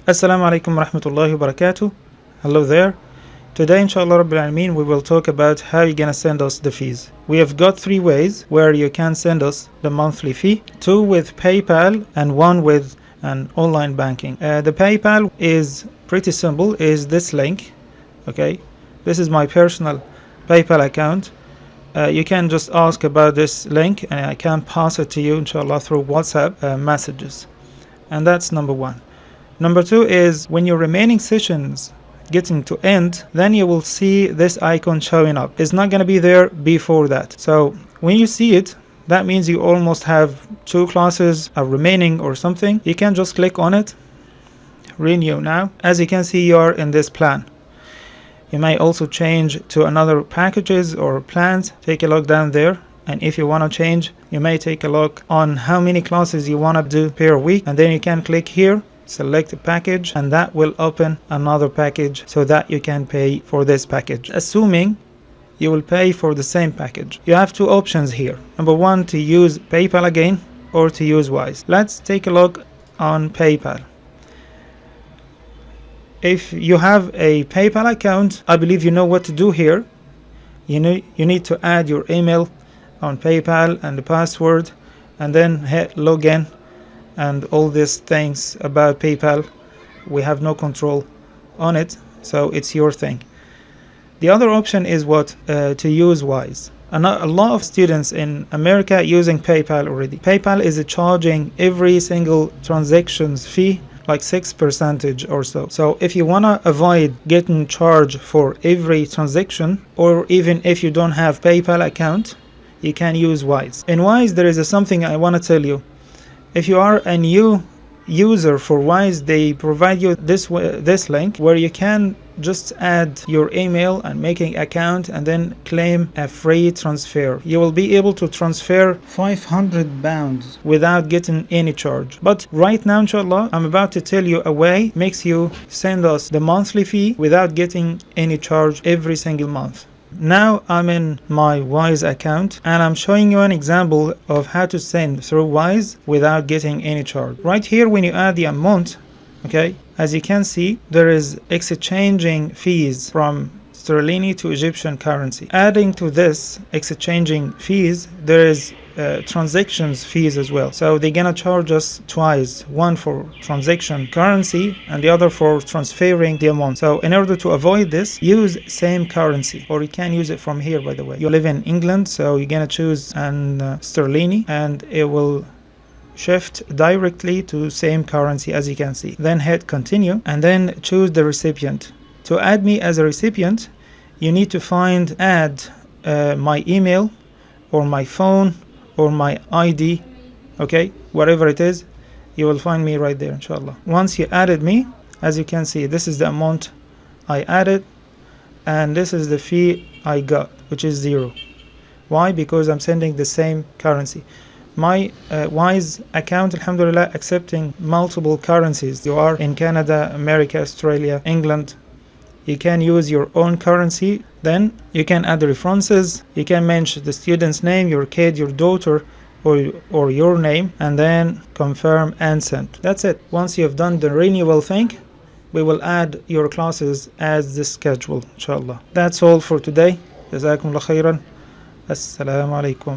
Assalamu alaikum wa rahmatullahi wa barakatuh. Hello there. Today, inshallah Rabbil Alameen, we will talk about how you're gonna send us the fees. We have got 3 ways where you can send us the monthly fee. 2 with PayPal and 1 with an online banking. The PayPal is pretty simple, is this link. Okay, this is my personal PayPal account. You can just ask about this link and I can pass it to you inshallah through WhatsApp messages. And that's number 1. Number 2 is when your remaining sessions getting to end, then you will see this icon showing up. It's not going to be there before that. So when you see it, that means you almost have 2 classes remaining or something. You can just click on it, renew now. As you can see, you are in this plan. You may also change to another packages or plans. Take a look down there, and if you want to change, you may take a look on how many classes you want to do per week, and then you can click here, select a package, and that will open another package so that you can pay for this package, assuming you will pay for the same package. You have 2 options here. Number 1, to use PayPal again or to use Wise. Let's take a look on PayPal. If you have a PayPal account, I believe you know what to do here. You need to add your email on PayPal and the password, and then hit login. And all these things about PayPal, we have no control on it, so it's your thing. The other option is to use Wise. A lot of students in America using PayPal already. PayPal is charging every single transactions fee like 6% or so. So if you want to avoid getting charged for every transaction, or even if you don't have PayPal account, you can use Wise. In Wise, there is something I want to tell you. If you are a new user for Wise, they provide you this link where you can just add your email and making account and then claim a free transfer. You will be able to transfer 500 pounds without getting any charge. But right now, inshallah, I'm about to tell you a way makes you send us the monthly fee without getting any charge every single month. Now I'm in my Wise account and I'm showing you an example of how to send through Wise without getting any charge. Right here, when you add the amount, okay, as you can see, there is exchanging fees from sterling to Egyptian currency. Adding to this exchanging fees, there is transactions fees as well. So they're gonna charge us twice, one for transaction currency and the other for transferring the amount. So in order to avoid this, use same currency, or you can use it from here, by the way. You live in England, so you're gonna choose an sterling and it will shift directly to same currency, as you can see. Then hit continue and then choose the recipient. To add me as a recipient, you need to find add my email or my phone or my ID, okay, whatever it is, you will find me right there, inshallah. Once you added me, as you can see, this is the amount I added and this is the fee I got, which is 0. Why? Because I'm sending the same currency. My Wise account, alhamdulillah, accepting multiple currencies. You are in Canada, America, Australia, England. You can use your own currency. Then you can add the references. You can mention the student's name, your kid, your daughter, or your name, and then confirm and send. That's it. Once you have done the renewal thing, we will add your classes as the schedule, inshallah. That's all for today. Jazakumullah khairan. Assalamu alaikum.